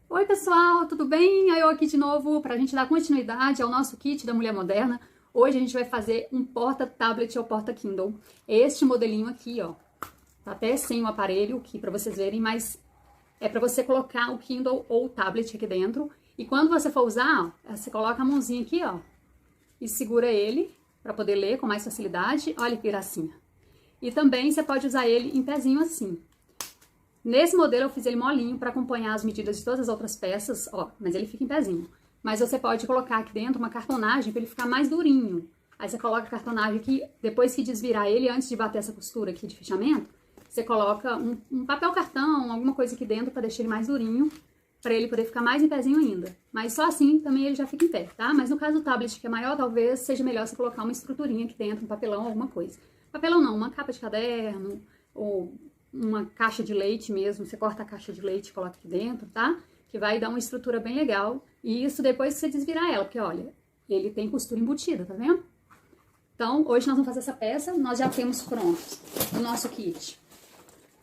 Oi pessoal, tudo bem? Eu aqui de novo para a gente dar continuidade ao nosso kit da Mulher Moderna. Hoje a gente vai fazer um porta-tablet ou porta-Kindle. Este modelinho aqui, ó, tá até sem o aparelho aqui para vocês verem, mas é para você colocar o Kindle ou o tablet aqui dentro. E quando você for usar, ó, você coloca a mãozinha aqui, ó, e segura ele para poder ler com mais facilidade. Olha que gracinha. E também você pode usar ele em pezinho assim. Nesse modelo eu fiz ele molinho para acompanhar as medidas de todas as outras peças, ó, mas ele fica em pezinho. Mas você pode colocar aqui dentro uma cartonagem para ele ficar mais durinho. Aí você coloca a cartonagem aqui, depois que desvirar ele, antes de bater essa costura aqui de fechamento, você coloca um papel cartão, alguma coisa aqui dentro para deixar ele mais durinho, para ele poder ficar mais em pezinho ainda. Mas só assim também ele já fica em pé, tá? Mas no caso do tablet, que é maior, talvez seja melhor você colocar uma estruturinha aqui dentro, um papelão, alguma coisa. Papelão não, uma capa de caderno, ou uma caixa de leite mesmo, você corta a caixa de leite e coloca aqui dentro, tá? Que vai dar uma estrutura bem legal. E isso depois que você desvirar ela, porque olha, ele tem costura embutida, tá vendo? Então, hoje nós vamos fazer essa peça, nós já temos prontos o nosso kit.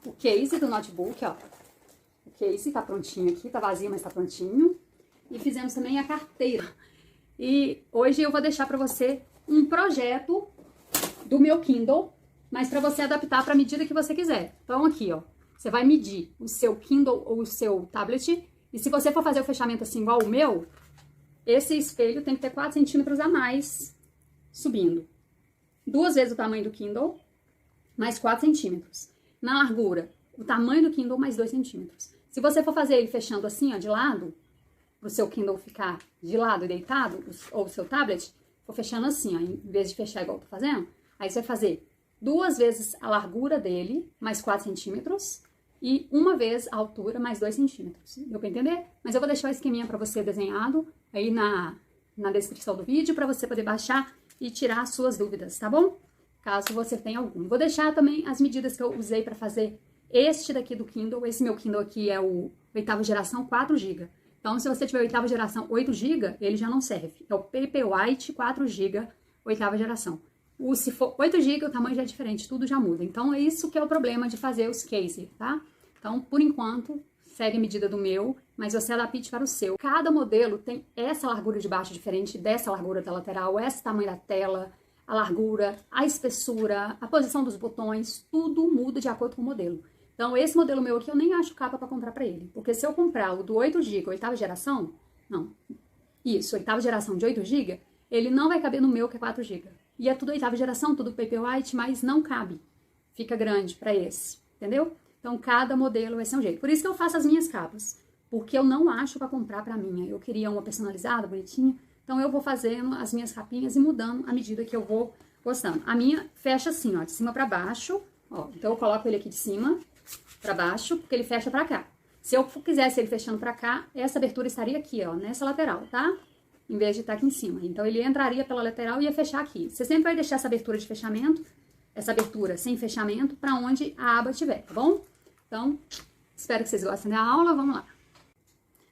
O case do notebook, ó. O case tá prontinho aqui, tá vazio, mas tá prontinho. E fizemos também a carteira. E hoje eu vou deixar pra você um projeto do meu Kindle, mas para você adaptar para a medida que você quiser. Então aqui, ó, você vai medir o seu Kindle ou o seu tablet, e se você for fazer o fechamento assim igual o meu, esse espelho tem que ter 4 centímetros a mais subindo. 2 vezes o tamanho do Kindle, mais 4 centímetros. Na largura, o tamanho do Kindle mais 2 centímetros. Se você for fazer ele fechando assim, ó, de lado, para o seu Kindle ficar de lado e deitado, ou o seu tablet, for fechando assim, ó, em vez de fechar igual eu tô fazendo, aí você vai fazer 2 vezes a largura dele, mais 4 centímetros, e 1 vez a altura, mais 2 centímetros. Deu pra entender? Mas eu vou deixar o esqueminha pra você desenhado aí na descrição do vídeo, pra você poder baixar e tirar as suas dúvidas, tá bom? Caso você tenha algum. Vou deixar também as medidas que eu usei pra fazer este daqui do Kindle. Esse meu Kindle aqui é o 8ª geração, 4 GB. Então, se você tiver 8ª geração, 8 GB, ele já não serve. É o Paperwhite 4 GB, 8ª geração. Se for 8 GB, o tamanho já é diferente, tudo já muda. Então, é isso que é o problema de fazer os case, tá? Então, por enquanto, segue a medida do meu, mas você adapte para o seu. Cada modelo tem essa largura de baixo diferente dessa largura da lateral, esse tamanho da tela, a largura, a espessura, a posição dos botões, tudo muda de acordo com o modelo. Então, esse modelo meu aqui, eu nem acho capa para comprar para ele. Porque se eu comprar o do 8 GB, 8ª geração, não, isso, 8ª geração de 8 GB, ele não vai caber no meu, que é 4 GB. E é tudo 8ª geração, tudo Paperwhite, mas não cabe. Fica grande para esse, entendeu? Então, cada modelo vai ser um jeito. Por isso que eu faço as minhas capas. Porque eu não acho para comprar para minha. Eu queria uma personalizada, bonitinha. Então, eu vou fazendo as minhas capinhas e mudando à medida que eu vou gostando. A minha fecha assim, ó, de cima para baixo. Ó, então, eu coloco ele aqui de cima para baixo, porque ele fecha para cá. Se eu quisesse ele fechando para cá, essa abertura estaria aqui, ó, nessa lateral, tá? Em vez de estar aqui em cima. Então, ele entraria pela lateral e ia fechar aqui. Você sempre vai deixar essa abertura de fechamento, essa abertura sem fechamento, para onde a aba estiver, tá bom? Então, espero que vocês gostem da aula, vamos lá.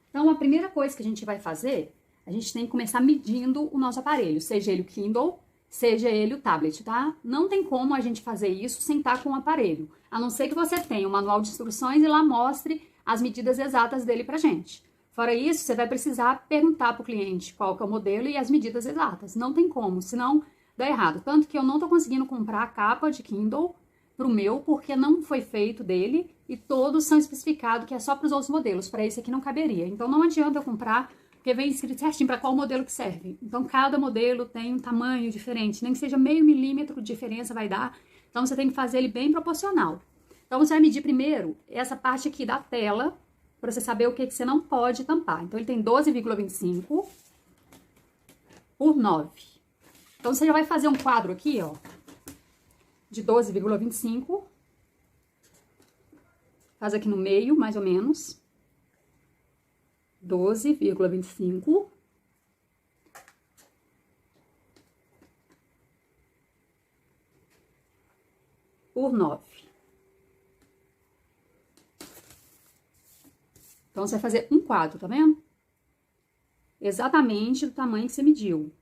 Então, a primeira coisa que a gente vai fazer, a gente tem que começar medindo o nosso aparelho, seja ele o Kindle, seja ele o tablet, tá? Não tem como a gente fazer isso sem estar com o aparelho, a não ser que você tenha o manual de instruções e lá mostre as medidas exatas dele pra gente. Fora isso, você vai precisar perguntar para o cliente qual que é o modelo e as medidas exatas. Não tem como, senão dá errado. Tanto que eu não tô conseguindo comprar a capa de Kindle pro meu, porque não foi feito dele e todos são especificados que é só para os outros modelos. Para esse aqui não caberia. Então não adianta eu comprar, porque vem escrito certinho para qual modelo que serve. Então cada modelo tem um tamanho diferente, nem que seja meio milímetro de diferença vai dar. Então você tem que fazer ele bem proporcional. Então você vai medir primeiro essa parte aqui da tela, para você saber o que você não pode tampar. Então, ele tem 12,25 por 9. Então, você já vai fazer um quadro aqui, ó, de 12,25. Faz aqui no meio, mais ou menos. 12,25. Por 9. Então, você vai fazer um quadro, tá vendo? Exatamente do tamanho que você mediu.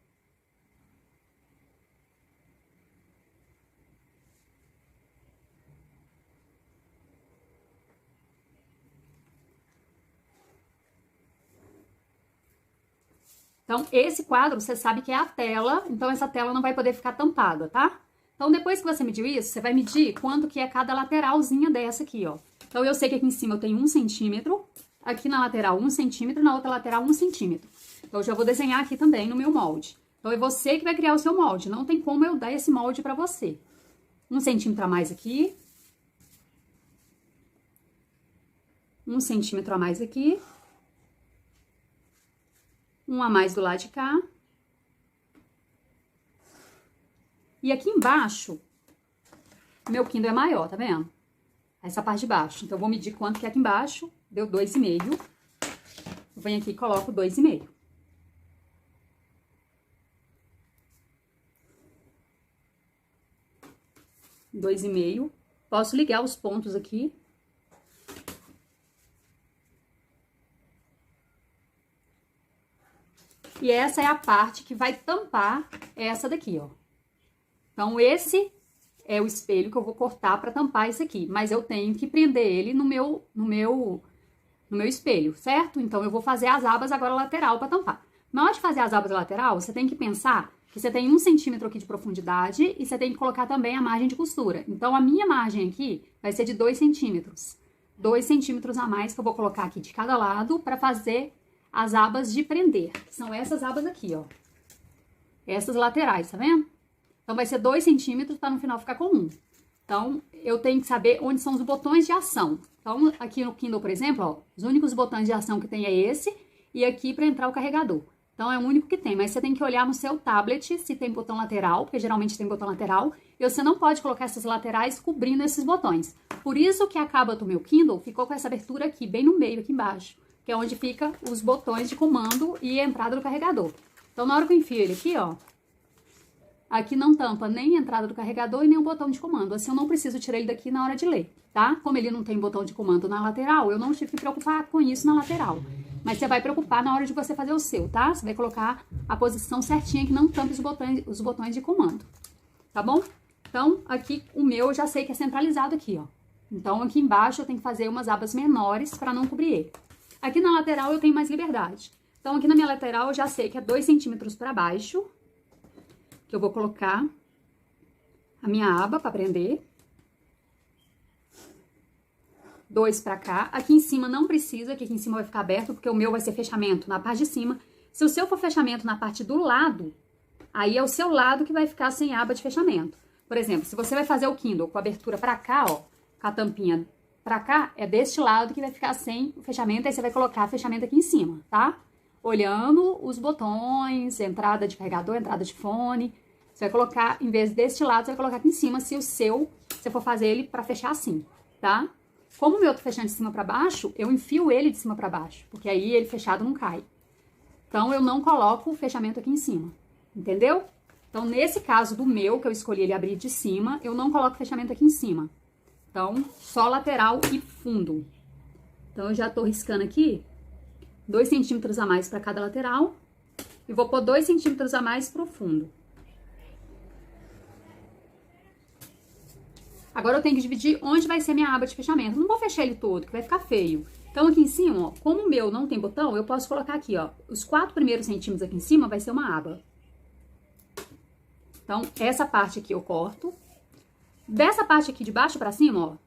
Então, esse quadro, você sabe que é a tela, então essa tela não vai poder ficar tampada, tá? Então, depois que você mediu isso, você vai medir quanto que é cada lateralzinha dessa aqui, ó. Então, eu sei que aqui em cima eu tenho 1 centímetro, aqui na lateral 1 centímetro, na outra lateral 1 centímetro. Então, eu já vou desenhar aqui também no meu molde. Então, é você que vai criar o seu molde, não tem como eu dar esse molde pra você. 1 centímetro a mais aqui. 1 centímetro a mais aqui. 1 a mais do lado de cá. E aqui embaixo, meu Kindle é maior, tá vendo? Essa parte de baixo. Então, eu vou medir quanto que é aqui embaixo. Deu 2,5. Eu venho aqui e coloco 2,5. Dois e meio. Posso ligar os pontos aqui. E essa é a parte que vai tampar essa daqui, ó. Então, esse é o espelho que eu vou cortar para tampar esse aqui. Mas eu tenho que prender ele no meu espelho, certo? Então, eu vou fazer as abas agora lateral para tampar. Na hora de fazer as abas lateral, você tem que pensar que você tem 1 centímetro aqui de profundidade e você tem que colocar também a margem de costura. Então, a minha margem aqui vai ser de 2 centímetros. 2 centímetros a mais que eu vou colocar aqui de cada lado para fazer as abas de prender. Que são essas abas aqui, ó. Essas laterais, tá vendo? Então, vai ser 2 centímetros para no final ficar com 1. Então, eu tenho que saber onde são os botões de ação. Então, aqui no Kindle, por exemplo, ó, os únicos botões de ação que tem é esse e aqui para entrar o carregador. Então, é o único que tem, mas você tem que olhar no seu tablet se tem botão lateral, porque geralmente tem botão lateral, e você não pode colocar essas laterais cobrindo esses botões. Por isso que a capa do meu Kindle ficou com essa abertura aqui, bem no meio, aqui embaixo, que é onde fica os botões de comando e a entrada do carregador. Então, na hora que eu enfio ele aqui, ó, aqui não tampa nem a entrada do carregador e nem o botão de comando. Assim, eu não preciso tirar ele daqui na hora de ler, tá? Como ele não tem botão de comando na lateral, eu não tive que preocupar com isso na lateral. Mas você vai preocupar na hora de você fazer o seu, tá? Você vai colocar a posição certinha que não tampe os botões de comando, tá bom? Então, aqui o meu eu já sei que é centralizado aqui, ó. Então, aqui embaixo eu tenho que fazer umas abas menores para não cobrir ele. Aqui na lateral eu tenho mais liberdade. Então, aqui na minha lateral eu já sei que é 2 centímetros para baixo, que eu vou colocar a minha aba para prender. 2 para cá. Aqui em cima não precisa, que aqui em cima vai ficar aberto, porque o meu vai ser fechamento na parte de cima. Se o seu for fechamento na parte do lado, aí é o seu lado que vai ficar sem aba de fechamento. Por exemplo, se você vai fazer o Kindle com a abertura para cá, ó, com a tampinha para cá, é deste lado que vai ficar sem o fechamento, aí você vai colocar fechamento aqui em cima, tá? Olhando os botões, entrada de carregador, entrada de fone. Você vai colocar, em vez deste lado, você vai colocar aqui em cima, se você for fazer ele para fechar assim, tá? Como o meu tô fechando de cima para baixo, eu enfio ele de cima para baixo, porque aí ele fechado não cai. Então, eu não coloco o fechamento aqui em cima, entendeu? Então, nesse caso do meu, que eu escolhi ele abrir de cima, eu não coloco fechamento aqui em cima. Então, só lateral e fundo. Então, eu já tô riscando aqui 2 centímetros a mais para cada lateral e vou pôr 2 centímetros a mais pro fundo. Agora eu tenho que dividir onde vai ser minha aba de fechamento. Não vou fechar ele todo, que vai ficar feio. Então, aqui em cima, ó, como o meu não tem botão, eu posso colocar aqui, ó, os 4 primeiros centímetros aqui em cima vai ser uma aba. Então, essa parte aqui eu corto. Dessa parte aqui de baixo pra cima, ó,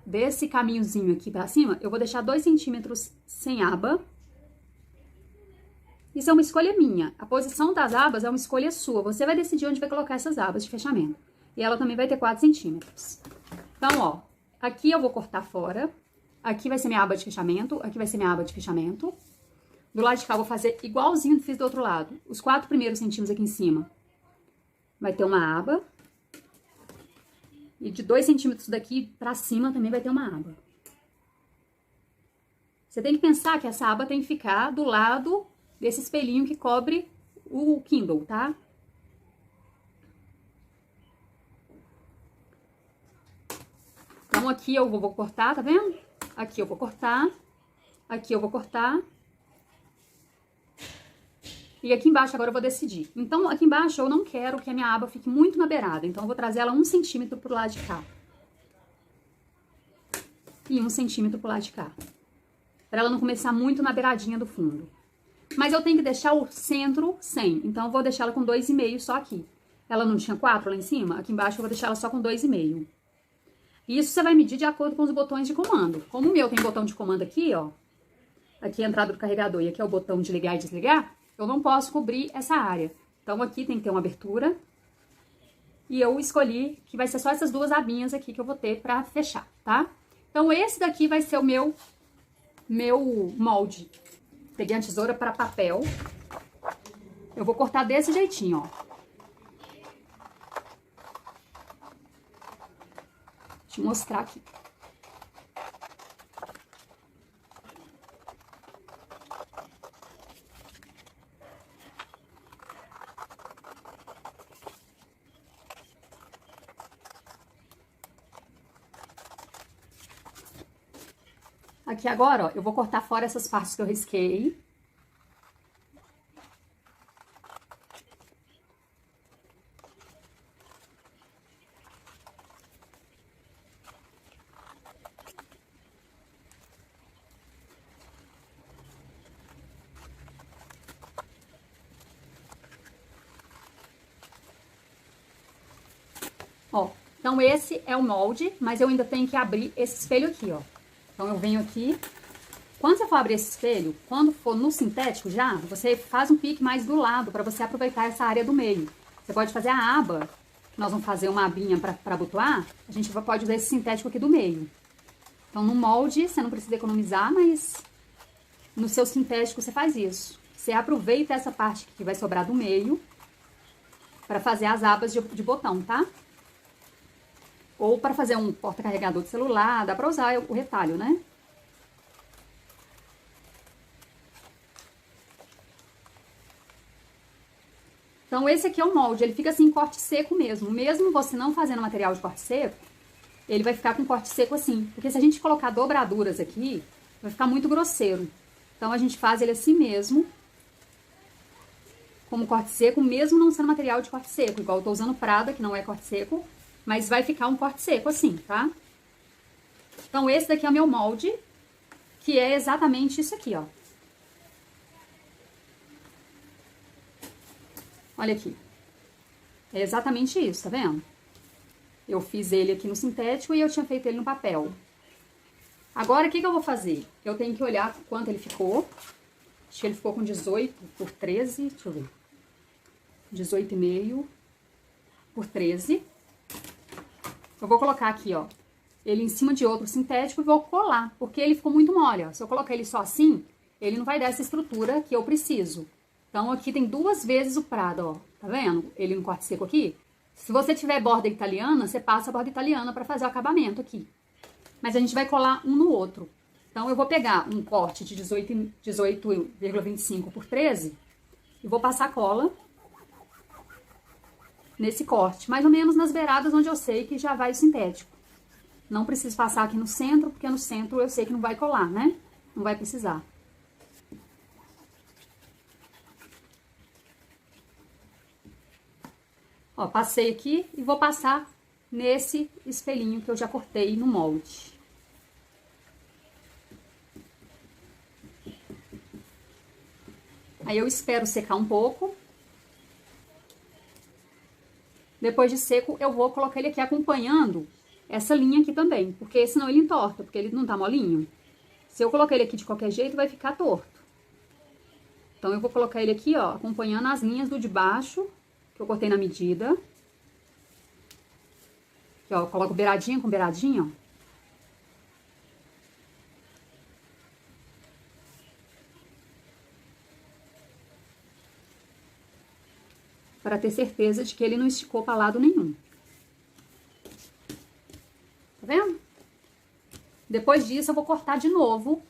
desse caminhozinho aqui pra cima, eu vou deixar 2 centímetros sem aba. Isso é uma escolha minha. A posição das abas é uma escolha sua. Você vai decidir onde vai colocar essas abas de fechamento. E ela também vai ter 4 centímetros. Então, ó, aqui eu vou cortar fora. Aqui vai ser minha aba de fechamento. Aqui vai ser minha aba de fechamento. Do lado de cá eu vou fazer igualzinho que fiz do outro lado. Os 4 primeiros centímetros aqui em cima vai ter uma aba. E de 2 centímetros daqui pra cima também vai ter uma aba. Você tem que pensar que essa aba tem que ficar do lado desse espelhinho que cobre o Kindle, tá? Então, aqui eu vou cortar, tá vendo? Aqui eu vou cortar. Aqui eu vou cortar. E aqui embaixo agora eu vou decidir. Então, aqui embaixo eu não quero que a minha aba fique muito na beirada. Então, eu vou trazer ela 1 centímetro pro lado de cá. E 1 centímetro pro lado de cá. Pra ela não começar muito na beiradinha do fundo. Mas eu tenho que deixar o centro sem, então eu vou deixar ela com 2,5 só aqui. Ela não tinha 4 lá em cima? Aqui embaixo eu vou deixar ela só com 2,5. Isso você vai medir de acordo com os botões de comando. Como o meu tem botão de comando aqui, ó. Aqui é a entrada do carregador e aqui é o botão de ligar e desligar. Eu não posso cobrir essa área. Então aqui tem que ter uma abertura. E eu escolhi que vai ser só essas duas abinhas aqui que eu vou ter pra fechar, tá? Então esse daqui vai ser o meu molde. Peguei a tesoura para papel. Eu vou cortar desse jeitinho, ó. Deixa eu mostrar aqui. Aqui agora, ó, eu vou cortar fora essas partes que eu risquei. Ó, então esse é o molde, mas eu ainda tenho que abrir esse espelho aqui, ó. Então eu venho aqui. Quando você for abrir esse espelho, quando for no sintético já, você faz um pique mais do lado para você aproveitar essa área do meio. Você pode fazer a aba, nós vamos fazer uma abinha para abotoar, a gente pode usar esse sintético aqui do meio. Então no molde você não precisa economizar, mas no seu sintético você faz isso. Você aproveita essa parte que vai sobrar do meio para fazer as abas de botão, tá? Ou para fazer um porta-carregador de celular, dá para usar o retalho, né? Então, esse aqui é o molde, ele fica assim em corte seco mesmo. Mesmo você não fazendo material de corte seco, ele vai ficar com corte seco assim. Porque se a gente colocar dobraduras aqui, vai ficar muito grosseiro. Então, a gente faz ele assim mesmo, como corte seco, mesmo não sendo material de corte seco. Igual eu tô usando Prada, que não é corte seco, mas vai ficar um corte seco assim, tá? Então, esse daqui é o meu molde, que é exatamente isso aqui, ó. Olha aqui. É exatamente isso, tá vendo? Eu fiz ele aqui no sintético e eu tinha feito ele no papel. Agora, o que eu vou fazer? Eu tenho que olhar quanto ele ficou. Acho que ele ficou com 18 por 13, deixa eu ver. 18,5 por 13. Eu vou colocar aqui, ó, ele em cima de outro sintético e vou colar, porque ele ficou muito mole, ó. Se eu colocar ele só assim, ele não vai dar essa estrutura que eu preciso. Então, aqui tem 2 vezes o Prada, ó. Tá vendo? Ele no corte seco aqui. Se você tiver borda italiana, você passa a borda italiana pra fazer o acabamento aqui. Mas a gente vai colar um no outro. Então, eu vou pegar um corte de 18,25 por 13 e vou passar cola nesse corte. Mais ou menos nas beiradas onde eu sei que já vai o sintético. Não preciso passar aqui no centro, porque no centro eu sei que não vai colar, né? Não vai precisar. Ó, passei aqui e vou passar nesse espelhinho que eu já cortei no molde. Aí eu espero secar um pouco. Depois de seco, eu vou colocar ele aqui acompanhando essa linha aqui também, porque senão ele entorta, porque ele não tá molinho. Se eu colocar ele aqui de qualquer jeito, vai ficar torto. Então, eu vou colocar ele aqui, ó, acompanhando as linhas do de baixo, que eu cortei na medida. Aqui, ó, eu coloco beiradinha com beiradinha, ó. Para ter certeza de que ele não esticou para lado nenhum. Tá vendo? Depois disso, eu vou cortar de novo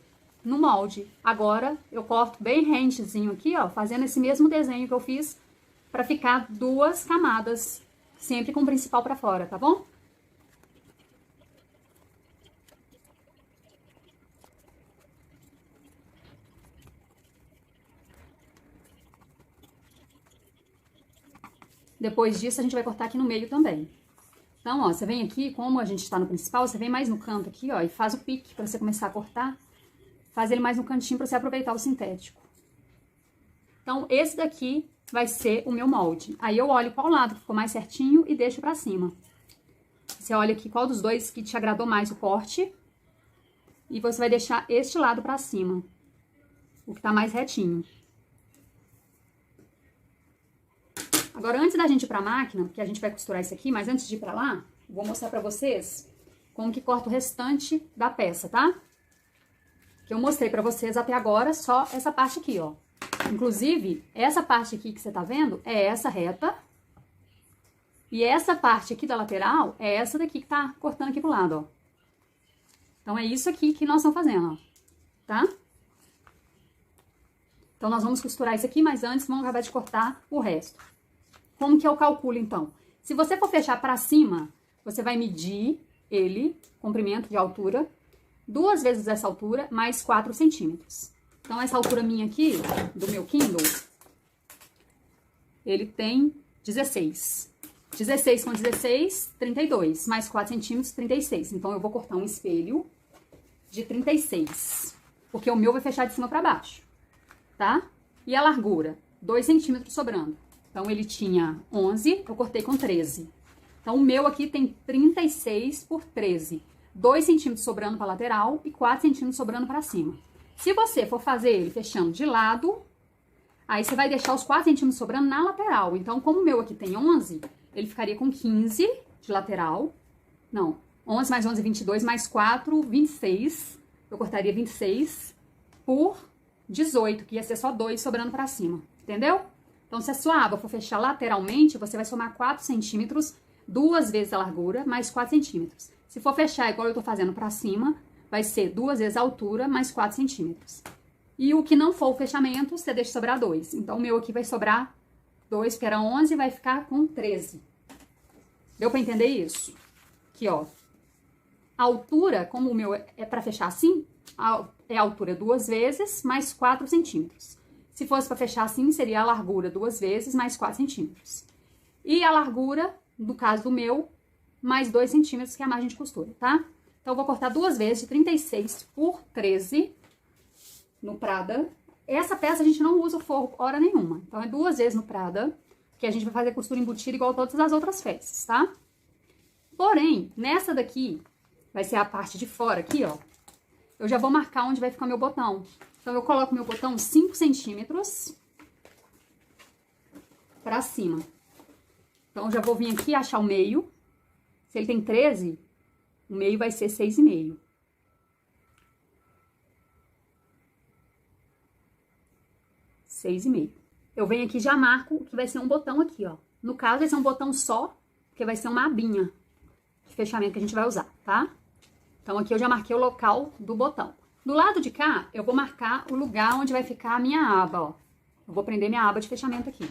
no molde. Agora, eu corto bem rentezinho aqui, ó, fazendo esse mesmo desenho que eu fiz para ficar 2 camadas, sempre com o principal para fora, tá bom? Depois disso, a gente vai cortar aqui no meio também. Então, ó, você vem aqui, como a gente tá no principal, você vem mais no canto aqui, ó, e faz o pique pra você começar a cortar. Faz ele mais no cantinho pra você aproveitar o sintético. Então, esse daqui vai ser o meu molde. Aí eu olho qual lado ficou mais certinho e deixo pra cima. Você olha aqui qual dos dois que te agradou mais o corte. E você vai deixar este lado pra cima. O que tá mais retinho. Agora, antes da gente ir pra máquina, porque a gente vai costurar isso aqui, mas antes de ir pra lá, eu vou mostrar pra vocês como que corta o restante da peça, tá? Que eu mostrei pra vocês até agora só essa parte aqui, ó. Inclusive, essa parte aqui que você tá vendo é essa reta. E essa parte aqui da lateral é essa daqui que tá cortando aqui pro lado, ó. Então, é isso aqui que nós estamos fazendo, ó. Tá? Então, nós vamos costurar isso aqui, mas antes vamos acabar de cortar o resto. Como que eu calculo, então? Se você for fechar pra cima, você vai medir ele, comprimento de altura, 2 vezes essa altura, mais 4 centímetros. Então, essa altura minha aqui, do meu Kindle, ele tem 16. 16 com 16, 32. Mais 4 centímetros, 36. Então, eu vou cortar um espelho de 36. Porque o meu vai fechar de cima pra baixo, tá? E a largura? 2 centímetros sobrando. Então, ele tinha 11, eu cortei com 13. Então, o meu aqui tem 36 por 13. 2 centímetros sobrando pra lateral e 4 centímetros sobrando pra cima. Se você for fazer ele fechando de lado, aí você vai deixar os 4 centímetros sobrando na lateral. Então, como o meu aqui tem 11, ele ficaria com 15 de lateral. Não, 11 mais 11, 22, mais 4, 26. Eu cortaria 26 por 18, que ia ser só 2 sobrando pra cima, entendeu? Então, se a sua aba for fechar lateralmente, você vai somar 4 centímetros, 2 vezes a largura, mais 4 centímetros. Se for fechar igual eu tô fazendo pra cima, vai ser 2 vezes a altura, mais 4 centímetros. E o que não for o fechamento, você deixa sobrar 2. Então, o meu aqui vai sobrar 2, porque era 11, vai ficar com 13. Deu pra entender isso? Aqui, ó. A altura, como o meu é pra fechar assim, é a altura 2 vezes, mais 4 centímetros. Se fosse pra fechar assim, seria a largura 2 vezes, mais 4 centímetros. E a largura, no caso do meu, mais 2 centímetros, que é a margem de costura, tá? Então, eu vou cortar 2 vezes de 36 por 13 no Prada. Essa peça a gente não usa o forro hora nenhuma. Então, é 2 vezes no Prada, que a gente vai fazer costura embutida igual todas as outras peças, tá? Porém, nessa daqui, vai ser a parte de fora aqui, ó. Eu já vou marcar onde vai ficar meu botão. Então, eu coloco meu botão 5 centímetros pra cima. Então, eu já vou vir aqui achar o meio. Se ele tem 13, o meio vai ser 6,5. Eu venho aqui e já marco que vai ser um botão aqui, ó. No caso, vai ser um botão só, porque vai ser uma abinha de fechamento que a gente vai usar, tá? Então, aqui eu já marquei o local do botão. Do lado de cá, eu vou marcar o lugar onde vai ficar a minha aba, ó. Eu vou prender minha aba de fechamento aqui.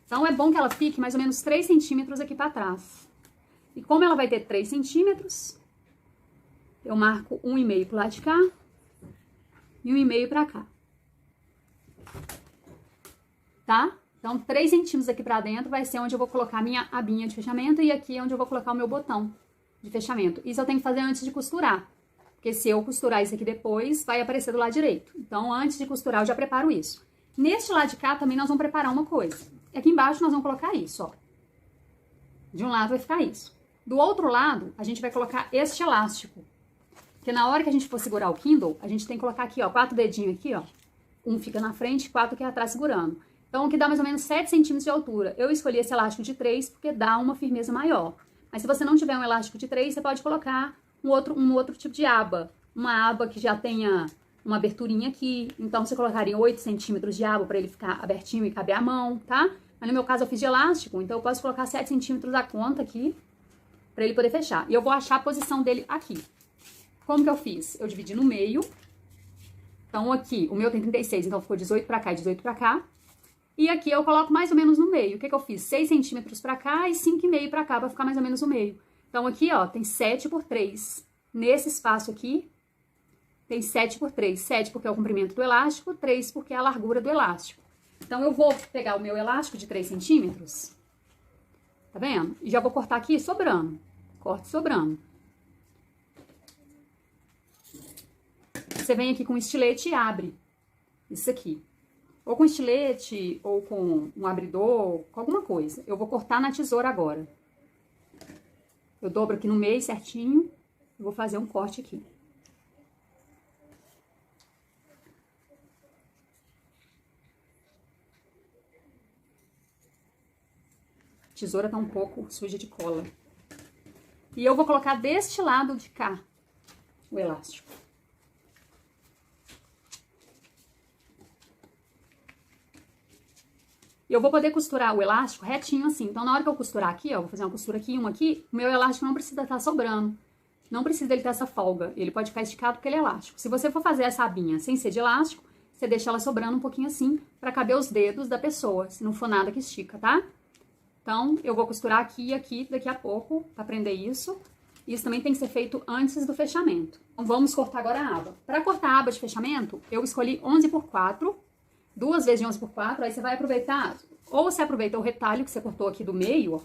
Então, é bom que ela fique mais ou menos 3 centímetros aqui pra trás. E como ela vai ter 3 centímetros, eu marco 1,5 pro lado de cá e 1,5 pra cá. Tá? Então, 3 centímetros aqui pra dentro vai ser onde eu vou colocar a minha abinha de fechamento e aqui é onde eu vou colocar o meu botão de fechamento. Isso eu tenho que fazer antes de costurar, porque se eu costurar isso aqui depois, vai aparecer do lado direito. Então, antes de costurar, eu já preparo isso. Neste lado de cá também nós vamos preparar uma coisa. Aqui embaixo nós vamos colocar isso, ó. De um lado vai ficar isso. Do outro lado, a gente vai colocar este elástico. Porque na hora que a gente for segurar o Kindle, a gente tem que colocar aqui, ó, 4 dedinhos aqui, ó. Um fica na frente, 4 aqui atrás segurando. Então, aqui dá mais ou menos 7 centímetros de altura. Eu escolhi esse elástico de 3 porque dá uma firmeza maior. Mas se você não tiver um elástico de 3, você pode colocar um outro tipo de aba. Uma aba que já tenha uma aberturinha aqui. Então, você colocaria 8 centímetros de aba para ele ficar abertinho e caber a mão, tá? Mas no meu caso, eu fiz de elástico, então eu posso colocar 7 centímetros a conta aqui para ele poder fechar. E eu vou achar a posição dele aqui. Como que eu fiz? Eu dividi no meio. Então, aqui, o meu tem 36, então ficou 18 pra cá e 18 pra cá. E aqui eu coloco mais ou menos no meio. O que que eu fiz? 6 centímetros pra cá e 5,5 pra cá, pra ficar mais ou menos no meio. Então, aqui, ó, tem 7 por 3. Nesse espaço aqui, tem 7 por 3. 7 porque é o comprimento do elástico, 3 porque é a largura do elástico. Então, eu vou pegar o meu elástico de 3 centímetros, tá vendo? E já vou cortar aqui sobrando. Corte sobrando. Você vem aqui com o estilete e abre isso aqui. ou com estilete, ou com um abridor, com alguma coisa. Eu vou cortar na tesoura agora. Eu dobro aqui no meio certinho, e vou fazer um corte aqui. A tesoura tá um pouco suja de cola. E eu vou colocar deste lado de cá o elástico. E eu vou poder costurar o elástico retinho assim. Então, na hora que eu costurar aqui, ó, vou fazer uma costura aqui e uma aqui, o meu elástico não precisa estar sobrando. Não precisa dele ter essa folga. Ele pode ficar esticado porque ele é elástico. Se você for fazer essa abinha sem ser de elástico, você deixa ela sobrando um pouquinho assim, pra caber os dedos da pessoa, se não for nada que estica, tá? Então, eu vou costurar aqui e aqui daqui a pouco, pra prender isso. Isso também tem que ser feito antes do fechamento. Então, vamos cortar agora a aba. Pra cortar a aba de fechamento, eu escolhi 11x4, 2 vezes de 11x4, aí você vai aproveitar, ou você aproveita o retalho que você cortou aqui do meio, ó,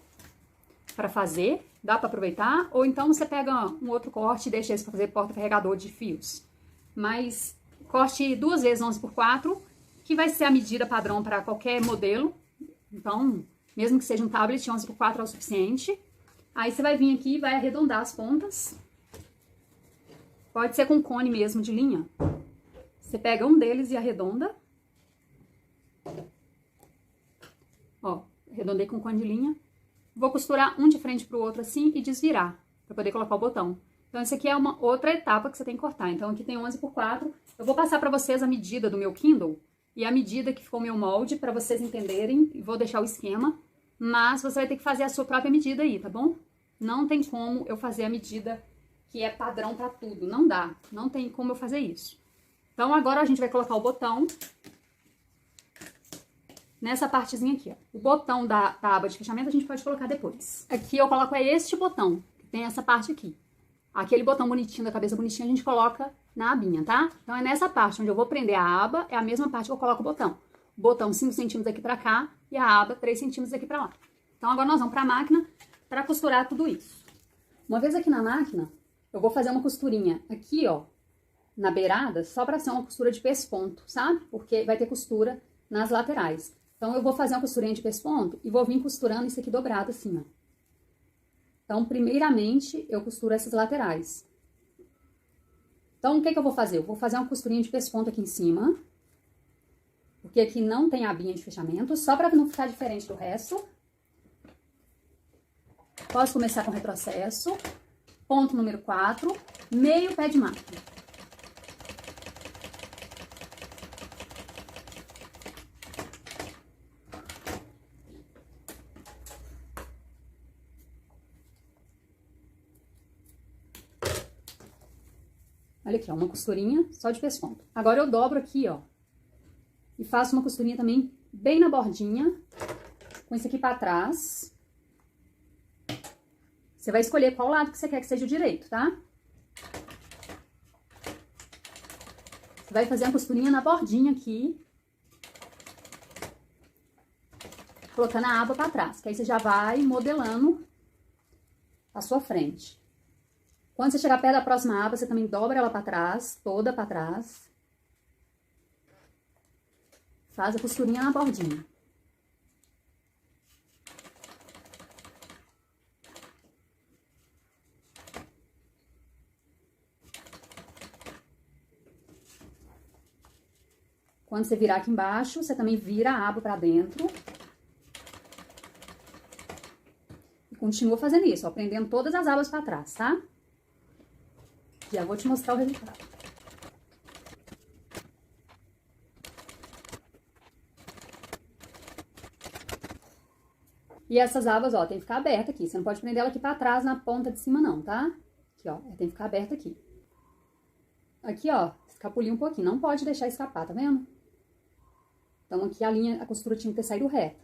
pra fazer, dá pra aproveitar, ou então você pega um outro corte e deixa esse pra fazer porta-carregador de fios. Mas corte 2 vezes 11x4, que vai ser a medida padrão para qualquer modelo. Então, mesmo que seja um tablet, 11x4 é o suficiente. Aí você vai vir aqui e vai arredondar as pontas. Pode ser com cone mesmo de linha. Você pega um deles e arredonda. Ó, arredondei com cone de linha. Vou costurar um de frente pro outro assim e desvirar, para poder colocar o botão. Então, essa aqui é uma outra etapa que você tem que cortar. Então, aqui tem 11x4. Eu vou passar para vocês a medida do meu Kindle e a medida que ficou o meu molde, para vocês entenderem. Vou deixar o esquema, mas você vai ter que fazer a sua própria medida aí, tá bom? Não tem como eu fazer a medida que é padrão para tudo. Não dá, não tem como eu fazer isso. Então, agora a gente vai colocar o botão nessa partezinha aqui, ó. O botão da aba de fechamento a gente pode colocar depois. Aqui eu coloco este botão, que tem essa parte aqui. Aquele botão bonitinho, da cabeça bonitinha, a gente coloca na abinha, tá? Então, é nessa parte onde eu vou prender a aba, é a mesma parte que eu coloco o botão. O botão 5 centímetros aqui pra cá e a aba 3 centímetros aqui pra lá. Então, agora nós vamos pra máquina pra costurar tudo isso. Uma vez aqui na máquina, eu vou fazer uma costurinha aqui, ó, na beirada, só pra ser uma costura de pesponto, sabe? Porque vai ter costura nas laterais. Então, eu vou fazer uma costurinha de pesponto e vou vir costurando isso aqui dobrado assim, ó. Então, primeiramente, eu costuro essas laterais. Então, o que eu vou fazer? Eu vou fazer uma costurinha de pesponto aqui em cima. Porque aqui não tem abinha de fechamento, só para não ficar diferente do resto. Posso começar com retrocesso. Ponto número 4, meio pé de máquina. Olha aqui, ó, uma costurinha só de pesponto. Agora eu dobro aqui, ó, e faço uma costurinha também bem na bordinha, com isso aqui pra trás. Você vai escolher qual lado que você quer que seja o direito, tá? Você vai fazer uma costurinha na bordinha aqui, colocando a aba pra trás, que aí você já vai modelando a sua frente. Quando você chegar perto da próxima aba, você também dobra ela pra trás, toda pra trás. Faz a costurinha na bordinha. Quando você virar aqui embaixo, você também vira a aba pra dentro. E continua fazendo isso, ó, prendendo todas as abas pra trás, tá? Já vou te mostrar o resultado. E essas abas, ó, tem que ficar aberta aqui. Você não pode prender ela aqui pra trás na ponta de cima, não, tá? Aqui, ó, tem que ficar aberta aqui. Aqui, ó, escapulir um pouquinho. Não pode deixar escapar, tá vendo? Então, aqui a costura tinha que ter saído reta.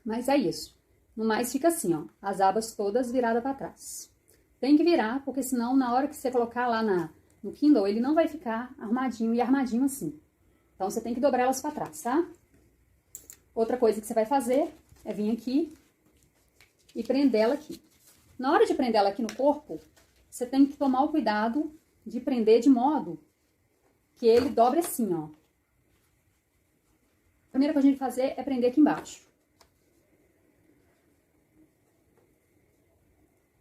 Mas é isso. No mais, fica assim, ó, as abas todas viradas pra trás. Tem que virar, porque senão, na hora que você colocar lá no Kindle, ele não vai ficar armadinho e armadinho assim. Então, você tem que dobrar elas pra trás, tá? Outra coisa que você vai fazer é vir aqui e prender ela aqui. Na hora de prender ela aqui no corpo, você tem que tomar o cuidado de prender de modo que ele dobre assim, ó. primeira coisa que a gente vai fazer é prender aqui embaixo.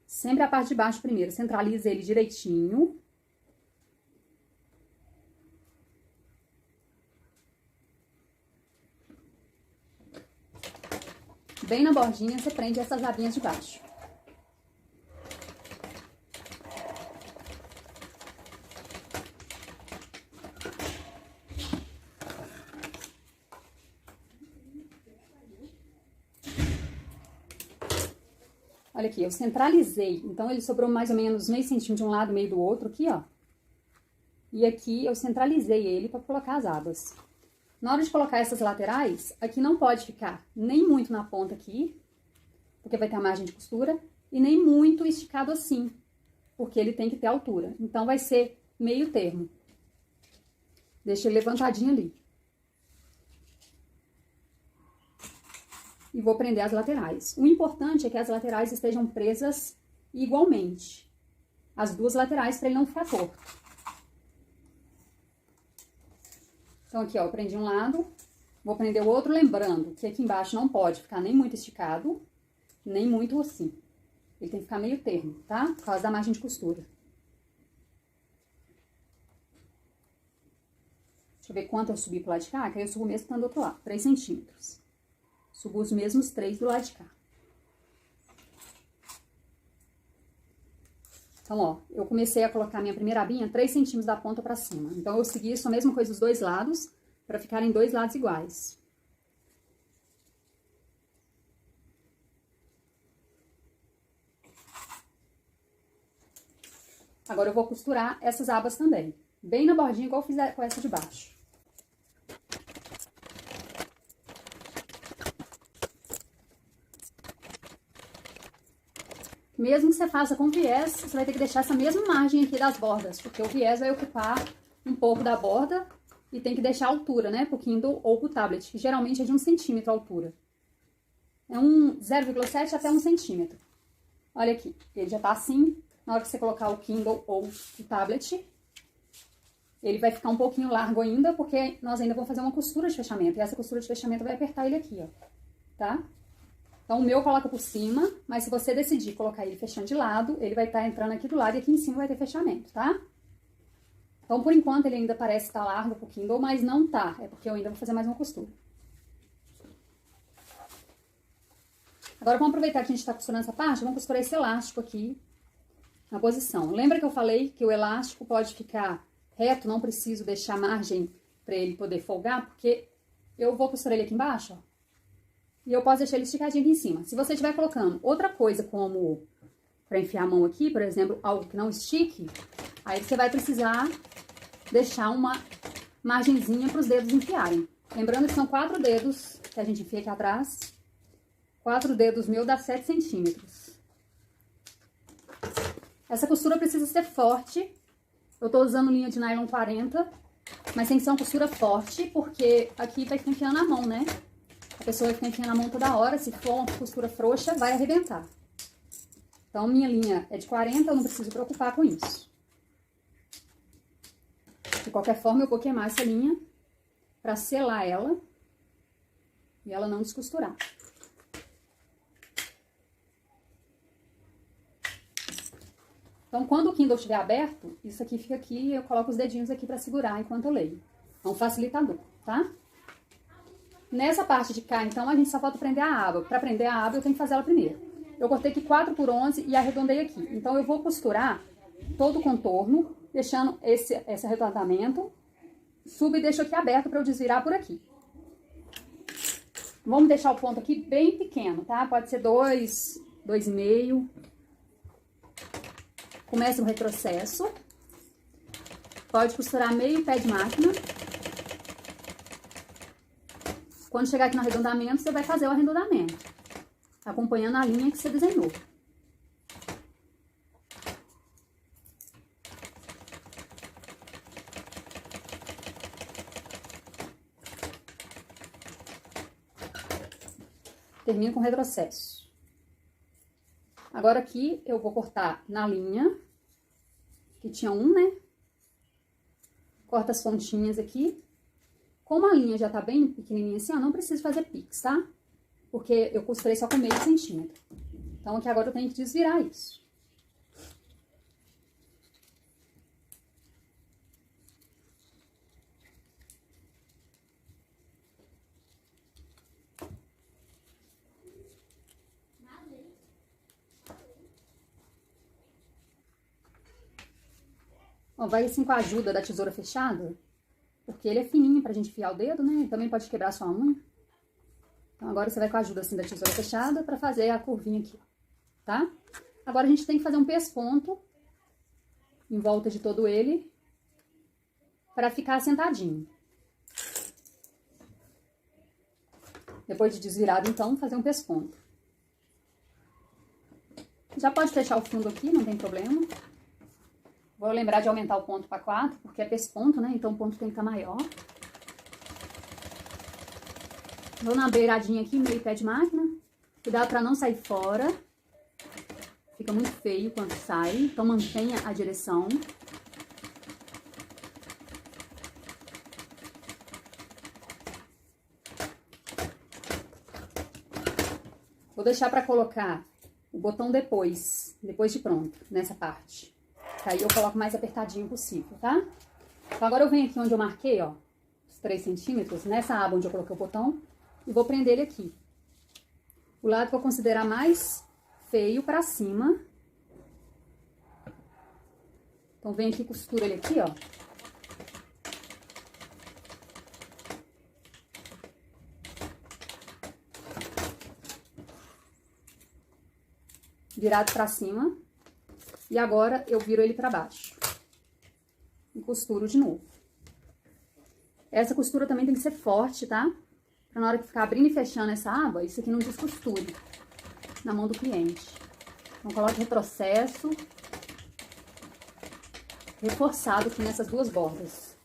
Sempre a parte de baixo primeiro. Centraliza ele direitinho. Bem na bordinha, você prende essas abinhas de baixo. Olha aqui, eu centralizei, então ele sobrou mais ou menos meio centímetro de um lado, meio do outro, aqui, ó. E aqui eu centralizei ele para colocar as abas. Na hora de colocar essas laterais, aqui não pode ficar nem muito na ponta aqui, porque vai ter a margem de costura, e nem muito esticado assim, porque ele tem que ter altura. Então, vai ser meio termo. Deixa ele levantadinho ali. E vou prender as laterais. O importante é que as laterais estejam presas igualmente. As duas laterais, para ele não ficar torto. Então, aqui, ó, eu prendi um lado, vou prender o outro, lembrando que aqui embaixo não pode ficar nem muito esticado, nem muito assim. Ele tem que ficar meio termo, tá? Por causa da margem de costura. Deixa eu ver quanto eu subi pro lado de cá, que aí eu subo mesmo que tá do outro lado, 3 centímetros. Subo os mesmos 3 do lado de cá. Então, ó, eu comecei a colocar minha primeira abinha 3 centímetros da ponta pra cima. Então, eu segui isso, a mesma coisa dos dois lados, pra ficarem dois lados iguais. Agora, eu vou costurar essas abas também. Bem na bordinha, igual eu fiz com essa de baixo. Mesmo que você faça com viés, você vai ter que deixar essa mesma margem aqui das bordas, porque o viés vai ocupar um pouco da borda e tem que deixar a altura, né, pro Kindle ou pro tablet, que geralmente é de 1 centímetro a altura. É 0,7 até 1 centímetro. Olha aqui, ele já tá assim. Na hora que você colocar o Kindle ou o tablet, ele vai ficar um pouquinho largo ainda, porque nós ainda vamos fazer uma costura de fechamento. E essa costura de fechamento vai apertar ele aqui, ó, tá? Então, o meu coloca por cima, mas se você decidir colocar ele fechando de lado, ele vai estar entrando aqui do lado e aqui em cima vai ter fechamento, tá? Então, por enquanto, ele ainda parece estar largo pro Kindle, mas não tá. É porque eu ainda vou fazer mais uma costura. Agora, vamos aproveitar que a gente tá costurando essa parte, vamos costurar esse elástico aqui na posição. Lembra que eu falei que o elástico pode ficar reto, não preciso deixar margem pra ele poder folgar, porque eu vou costurar ele aqui embaixo, ó. E eu posso deixar ele esticadinho aqui em cima. Se você estiver colocando outra coisa como para enfiar a mão aqui, por exemplo, algo que não estique, aí você vai precisar deixar uma margenzinha para os dedos enfiarem. Lembrando que são 4 dedos que a gente enfia aqui atrás. 4 dedos meu dá 7 centímetros. Essa costura precisa ser forte. Eu tô usando linha de nylon 40, mas tem que ser uma costura forte, porque aqui vai ficar enfiando a mão, né? A pessoa vai ficar enfiando a mão toda hora, se for uma costura frouxa, vai arrebentar. Então, minha linha é de 40, eu não preciso preocupar com isso. De qualquer forma, eu vou queimar essa linha pra selar ela e ela não descosturar. Então, quando o Kindle estiver aberto, isso aqui fica aqui e eu coloco os dedinhos aqui pra segurar enquanto eu leio. É um facilitador, tá? Nessa parte de cá, então, a gente só falta prender a aba. Para prender a aba, eu tenho que fazer ela primeiro. Eu cortei aqui 4 por 11 e arredondei aqui. Então, eu vou costurar todo o contorno, deixando esse arredondamento. Subo e deixo aqui aberto para eu desvirar por aqui. Vamos deixar o ponto aqui bem pequeno, tá? Pode ser 2, 2,5. Começa o retrocesso. Pode costurar meio pé de máquina. Quando chegar aqui no arredondamento, você vai fazer o arredondamento, acompanhando a linha que você desenhou. Termino com retrocesso. Agora aqui eu vou cortar na linha, que tinha um, né? Corta as pontinhas aqui Como a linha já tá bem pequenininha assim, ó, não preciso fazer pix, tá? Porque eu costurei só com meio centímetro. Então, aqui agora eu tenho que desvirar isso. Ó, vai assim com a ajuda da tesoura fechada, porque ele é fininho pra gente enfiar o dedo, né? Também pode quebrar sua unha. Então, agora você vai com a ajuda assim da tesoura fechada pra fazer a curvinha aqui, ó, tá? Agora a gente tem que fazer um pesponto em volta de todo ele pra ficar assentadinho. Depois de desvirado, então, fazer um pesponto. Já pode fechar o fundo aqui, não tem problema. Vou lembrar de aumentar o ponto para 4, porque é pesponto, né? Então o ponto tem que estar maior. Vou na beiradinha aqui, meio pé de máquina. Cuidado para não sair fora. Fica muito feio quando sai, então mantenha a direção. Vou deixar para colocar o botão depois de pronto, nessa parte. Aí eu coloco mais apertadinho possível, tá? Então agora eu venho aqui onde eu marquei, ó, os 3 centímetros, nessa aba onde eu coloquei o botão, e vou prender ele aqui. O lado que eu considerar mais feio pra cima. Então vem aqui e costura ele aqui, ó. Virado pra cima. E agora eu viro ele pra baixo. E costuro de novo. Essa costura também tem que ser forte, tá? Pra na hora que ficar abrindo e fechando essa aba, isso aqui não descosture na mão do cliente. Então, coloque retrocesso reforçado aqui nessas duas bordas.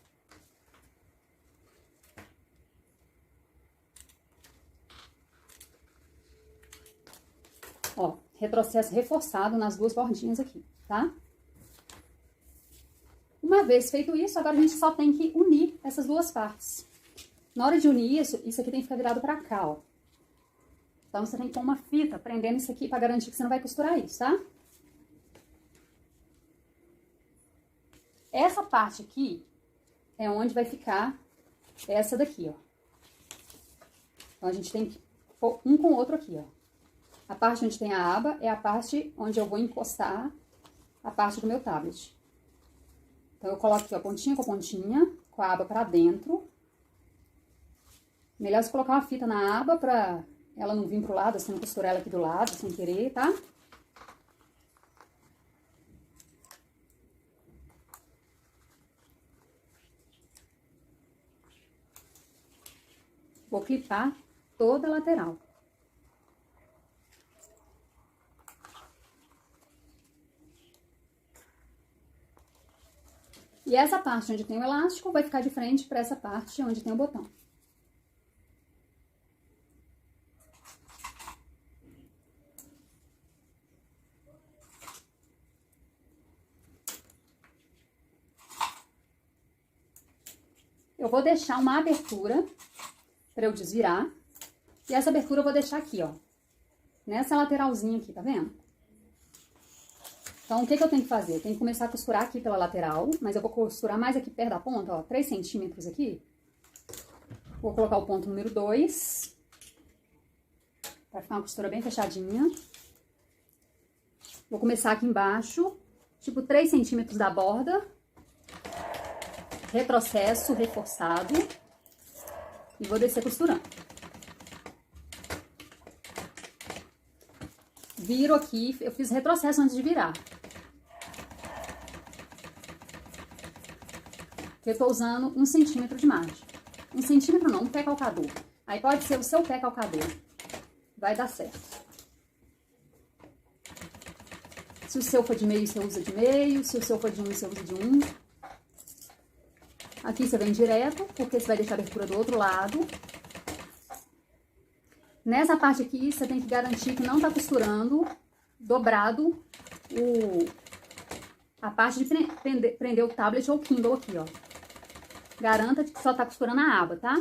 Ó, retrocesso reforçado nas duas bordinhas aqui, tá? Uma vez feito isso, agora a gente só tem que unir essas duas partes. Na hora de unir isso aqui tem que ficar virado pra cá, ó. Então, você tem que pôr uma fita prendendo isso aqui pra garantir que você não vai costurar isso, tá? Essa parte aqui é onde vai ficar essa daqui, ó. Então, a gente tem que pôr um com o outro aqui, ó. A parte onde tem a aba é a parte onde eu vou encostar a parte do meu tablet. Então, eu coloco aqui, ó, pontinha com pontinha, com a aba pra dentro. Melhor você colocar uma fita na aba pra ela não vir pro lado, assim, não costurar ela aqui do lado, sem querer, tá? Vou clipar toda a lateral. E essa parte onde tem o elástico vai ficar de frente para essa parte onde tem o botão. Eu vou deixar uma abertura para eu desvirar. E essa abertura eu vou deixar aqui, ó. Nessa lateralzinha aqui, tá vendo? Então, o que eu tenho que fazer? Eu tenho que começar a costurar aqui pela lateral, mas eu vou costurar mais aqui perto da ponta, ó, 3 centímetros aqui. Vou colocar o ponto número 2, pra ficar uma costura bem fechadinha. Vou começar aqui embaixo, tipo 3 centímetros da borda. Retrocesso reforçado. E vou descer costurando. Viro aqui, eu fiz retrocesso antes de virar. Eu tô usando 1 centímetro de margem. 1 centímetro não, um pé calcador. Aí pode ser o seu pé calcador. Vai dar certo. Se o seu for de meio, você usa de meio. Se o seu for de 1, você usa de 1. Aqui você vem direto, porque você vai deixar a abertura do outro lado. Nessa parte aqui, você tem que garantir que não tá costurando dobrado a parte de prender o tablet ou o Kindle aqui, ó. Garanta que só tá costurando a aba, tá?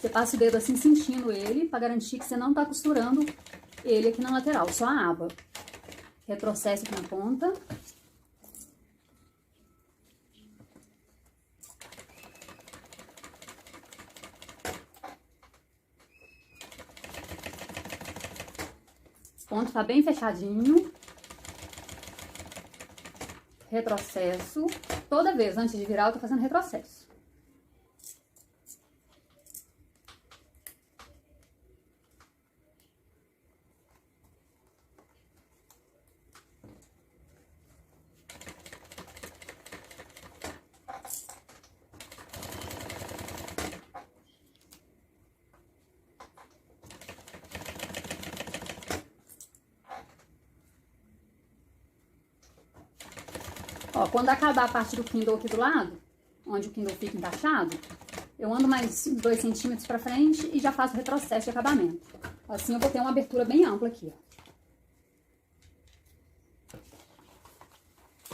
Você passa o dedo assim, sentindo ele, pra garantir que você não tá costurando ele aqui na lateral, só a aba. Retrocesse aqui na ponta. Esse ponto tá bem fechadinho. Retrocesso. Toda vez, antes de virar, eu tô fazendo retrocesso. Ó, quando acabar a parte do Kindle aqui do lado, onde o Kindle fica encaixado, eu ando mais 2 centímetros pra frente e já faço o retrocesso de acabamento. Assim eu vou ter uma abertura bem ampla aqui, ó.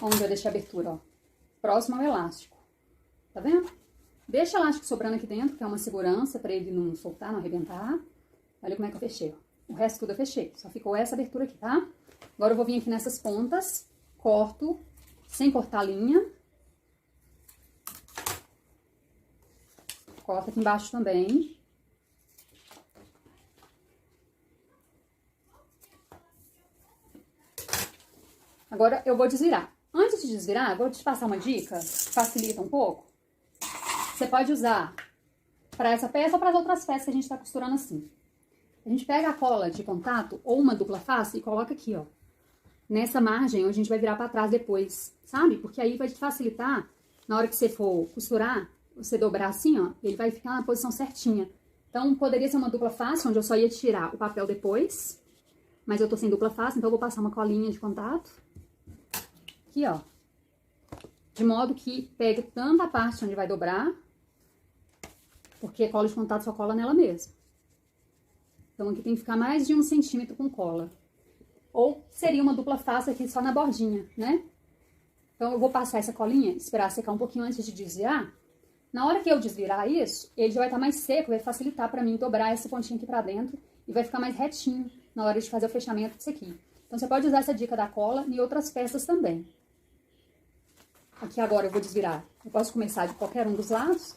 Onde eu deixei a abertura, ó. Próximo ao elástico. Tá vendo? Deixa o elástico sobrando aqui dentro, que é uma segurança pra ele não soltar, não arrebentar. Olha como é que eu fechei, ó. O resto tudo eu fechei. Só ficou essa abertura aqui, tá? Agora eu vou vir aqui nessas pontas, corto, sem cortar a linha. Corta aqui embaixo também. Agora eu vou desvirar. Antes de desvirar, eu vou te passar uma dica que facilita um pouco. Você pode usar para essa peça ou para as outras peças que a gente está costurando assim. A gente pega a cola de contato ou uma dupla face e coloca aqui, ó. Nessa margem, onde a gente vai virar para trás depois, sabe? Porque aí vai te facilitar, na hora que você for costurar, você dobrar assim, ó, ele vai ficar na posição certinha. Então, poderia ser uma dupla face, onde eu só ia tirar o papel depois, mas eu tô sem dupla face, então eu vou passar uma colinha de contato. Aqui, ó. De modo que pegue tanto a parte onde vai dobrar, porque a cola de contato só cola nela mesma. Então, aqui tem que ficar mais de 1 centímetro com cola. Ou seria uma dupla face aqui só na bordinha, né? Então, eu vou passar essa colinha, esperar secar um pouquinho antes de desvirar. Na hora que eu desvirar isso, ele já vai estar mais seco, vai facilitar pra mim dobrar esse pontinho aqui pra dentro e vai ficar mais retinho na hora de fazer o fechamento disso aqui. Então, você pode usar essa dica da cola em outras peças também. Aqui agora eu vou desvirar. Eu posso começar de qualquer um dos lados.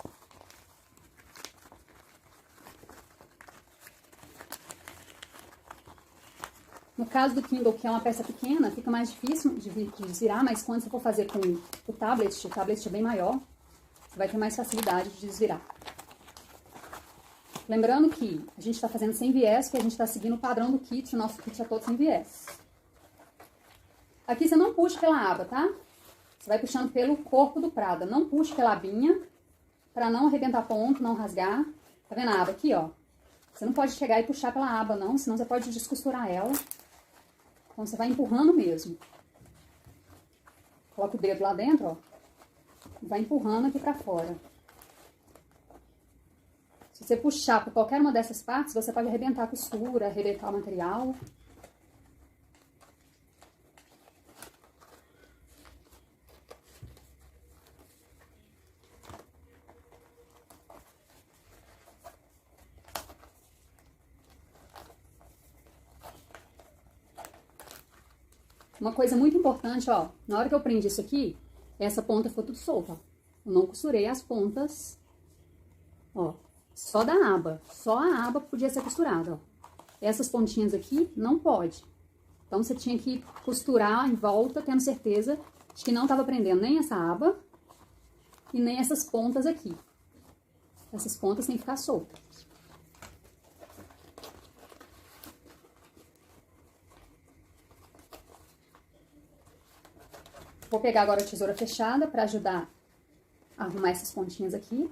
No caso do Kindle, que é uma peça pequena, fica mais difícil de desvirar, mas quando você for fazer com o tablet é bem maior, você vai ter mais facilidade de desvirar. Lembrando que a gente está fazendo sem viés, porque a gente está seguindo o padrão do kit, o nosso kit é todo sem viés. Aqui você não puxa pela aba, tá? Você vai puxando pelo corpo do Prada, não puxe pela abinha, para não arrebentar ponto, não rasgar. Tá vendo a aba aqui, ó? Você não pode chegar e puxar pela aba, não, senão você pode descosturar ela. Então, você vai empurrando mesmo. Coloca o dedo lá dentro, ó. E vai empurrando aqui pra fora. Se você puxar por qualquer uma dessas partes, você pode arrebentar a costura, arrebentar o material. Uma coisa muito importante, ó, na hora que eu prendi isso aqui, essa ponta ficou tudo solta, ó. Eu não costurei as pontas, ó, só da aba, só a aba podia ser costurada, ó. Essas pontinhas aqui não pode. Então, você tinha que costurar em volta, tendo certeza de que não tava prendendo nem essa aba e nem essas pontas aqui. Essas pontas têm que ficar soltas. Vou pegar agora a tesoura fechada para ajudar a arrumar essas pontinhas aqui.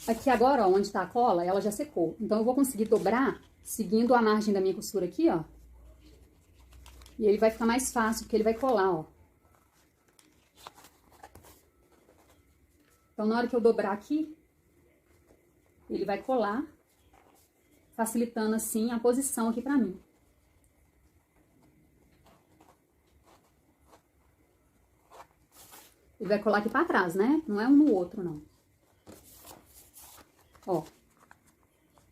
Aqui agora, ó, onde tá a cola, ela já secou. Então, eu vou conseguir dobrar seguindo a margem da minha costura aqui, ó. E ele vai ficar mais fácil, porque ele vai colar, ó. Então, na hora que eu dobrar aqui, ele vai colar, facilitando, assim, a posição aqui pra mim. Ele vai colar aqui pra trás, né? Não é um no outro, não. Ó.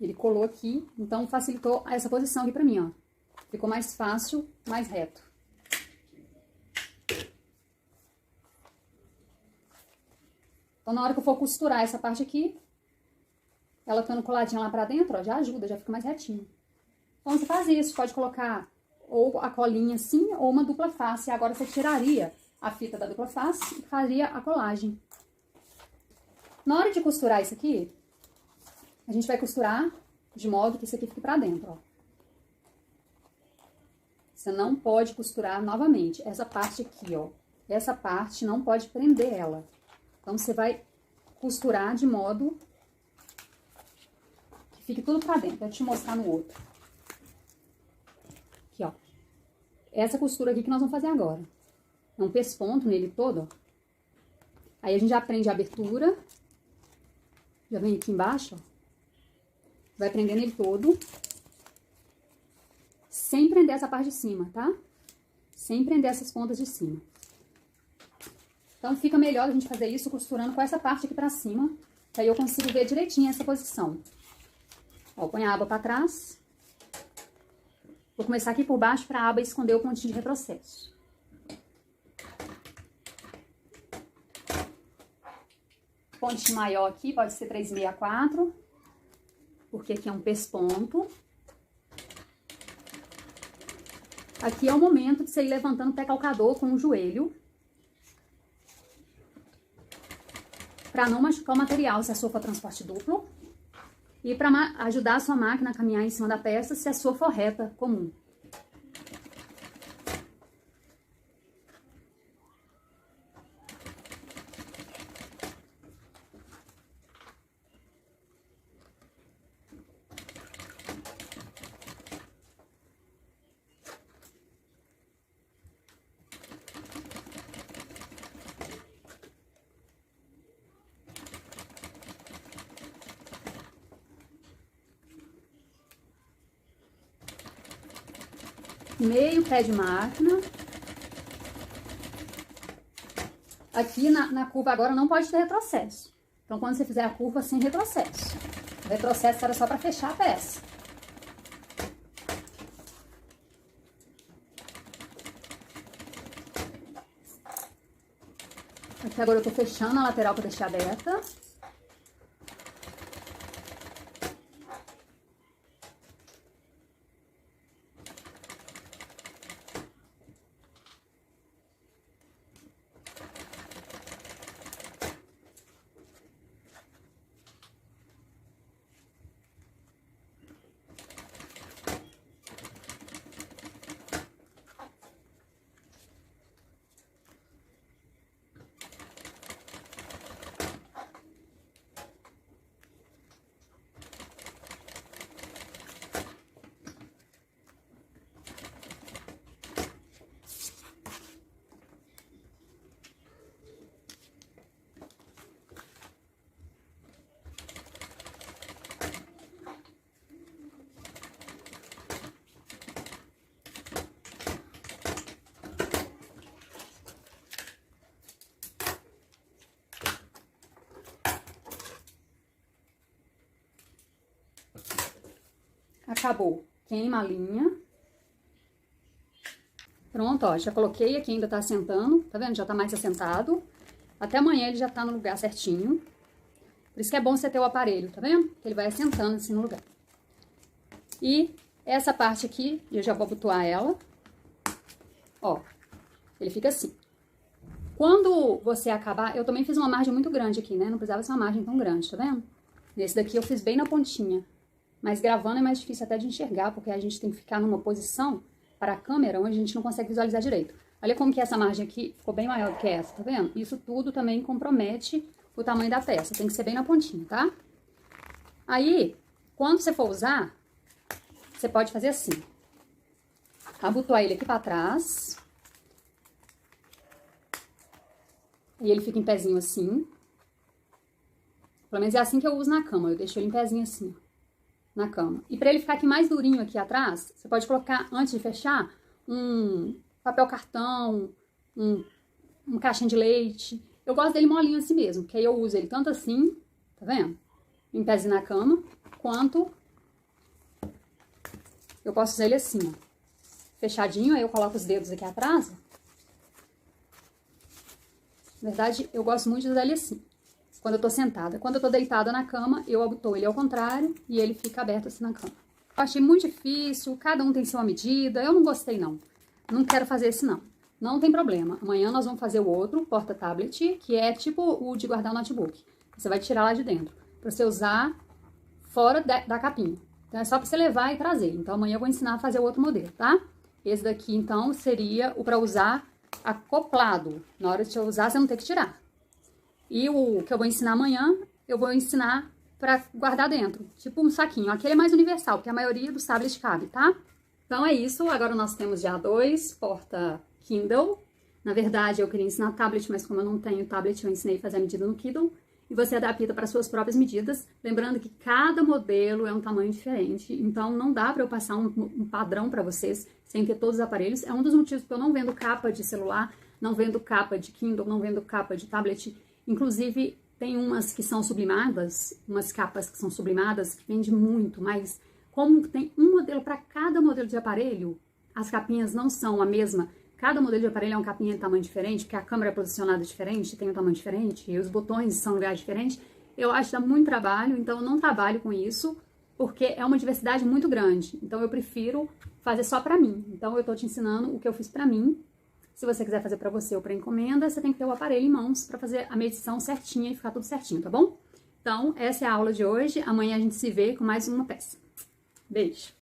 Ele colou aqui, então facilitou essa posição aqui pra mim, ó. Ficou mais fácil, mais reto. Então, na hora que eu for costurar essa parte aqui, ela estando coladinha lá pra dentro, ó, já ajuda, já fica mais retinho. Então, você faz isso, pode colocar ou a colinha assim, ou uma dupla face. Agora, você tiraria a fita da dupla face e faria a colagem. Na hora de costurar isso aqui, a gente vai costurar de modo que isso aqui fique pra dentro, ó. Você não pode costurar novamente essa parte aqui, ó. Essa parte não pode prender ela. Então, você vai costurar de modo que fique tudo pra dentro. Vou te mostrar no outro. Aqui, ó. Essa costura aqui que nós vamos fazer agora. É um pesponto nele todo, ó. Aí, a gente já prende a abertura. Já vem aqui embaixo, ó. Vai prendendo ele todo. Sem prender essa parte de cima, tá? Sem prender essas pontas de cima. Então, fica melhor a gente fazer isso costurando com essa parte aqui pra cima. Que aí eu consigo ver direitinho essa posição. Ó, põe a aba pra trás. Vou começar aqui por baixo pra aba esconder o pontinho de retrocesso. Pontinho maior aqui, pode ser 3,64. Porque aqui é um pesponto. Aqui é o momento de você ir levantando o pé calcador com o joelho. Para não machucar o material se a sua for transporte duplo. E para ajudar a sua máquina a caminhar em cima da peça se a sua for reta comum. Meio pé de máquina. Aqui na curva agora não pode ter retrocesso. Então, quando você fizer a curva, sem retrocesso. O retrocesso era só para fechar a peça. Aqui agora eu tô fechando a lateral para deixar aberta. Acabou. Queima a linha. Pronto, ó, já coloquei aqui, ainda tá assentando, tá vendo? Já tá mais assentado. Até amanhã ele já tá no lugar certinho. Por isso que é bom você ter o aparelho, tá vendo? Que ele vai assentando assim no lugar. E essa parte aqui, eu já vou abotoar ela. Ó, ele fica assim. Quando você acabar, eu também fiz uma margem muito grande aqui, né? Não precisava ser uma margem tão grande, tá vendo? Nesse daqui eu fiz bem na pontinha. Mas gravando é mais difícil até de enxergar, porque a gente tem que ficar numa posição para a câmera onde a gente não consegue visualizar direito. Olha como que essa margem aqui ficou bem maior do que essa, tá vendo? Isso tudo também compromete o tamanho da peça. Tem que ser bem na pontinha, tá? Aí, quando você for usar, você pode fazer assim. Abotoar ele aqui pra trás. E ele fica em pezinho assim. Pelo menos é assim que eu uso na cama. Eu deixo ele em pezinho assim, ó, na cama. E pra ele ficar aqui mais durinho aqui atrás, você pode colocar, antes de fechar, um papel cartão, um caixinha de leite. Eu gosto dele molinho assim mesmo, que aí eu uso ele tanto assim, tá vendo? Em pezinho na cama, quanto eu posso usar ele assim, ó, fechadinho, aí eu coloco os dedos aqui atrás, ó. Na verdade, eu gosto muito de usar ele assim, quando eu tô sentada. Quando eu tô deitada na cama, eu abotoo ele ao contrário e ele fica aberto assim na cama. Eu achei muito difícil, cada um tem sua medida, eu não gostei não. Não quero fazer esse não. Não tem problema. Amanhã nós vamos fazer o outro porta-tablet, que é tipo o de guardar o notebook. Você vai tirar lá de dentro, pra você usar fora da capinha. Então é só pra você levar e trazer. Então amanhã eu vou ensinar a fazer o outro modelo, tá? Esse daqui, então, seria o pra usar acoplado. Na hora de você usar, você não tem que tirar. E o que eu vou ensinar amanhã, eu vou ensinar pra guardar dentro. Tipo um saquinho. Aquele é mais universal, porque a maioria dos tablets cabe, tá? Então é isso. Agora nós temos já 2 porta Kindle. Na verdade, eu queria ensinar tablet, mas como eu não tenho tablet, eu ensinei a fazer a medida no Kindle. E você adapta para suas próprias medidas. Lembrando que cada modelo é um tamanho diferente. Então, não dá para eu passar um padrão para vocês sem ter todos os aparelhos. É um dos motivos que eu não vendo capa de celular, não vendo capa de Kindle, não vendo capa de tablet. Inclusive, tem umas que são sublimadas, umas capas que são sublimadas, que vende muito, mas como tem um modelo para cada modelo de aparelho, as capinhas não são a mesma. Cada modelo de aparelho é uma capinha de tamanho diferente, porque a câmera é posicionada diferente, tem um tamanho diferente, e os botões são em lugares diferentes. Eu acho que dá muito trabalho, então eu não trabalho com isso, porque é uma diversidade muito grande. Então eu prefiro fazer só pra mim. Então eu tô te ensinando o que eu fiz pra mim. Se você quiser fazer pra você ou pra encomenda, você tem que ter o aparelho em mãos pra fazer a medição certinha e ficar tudo certinho, tá bom? Então, essa é a aula de hoje. Amanhã a gente se vê com mais uma peça. Beijo!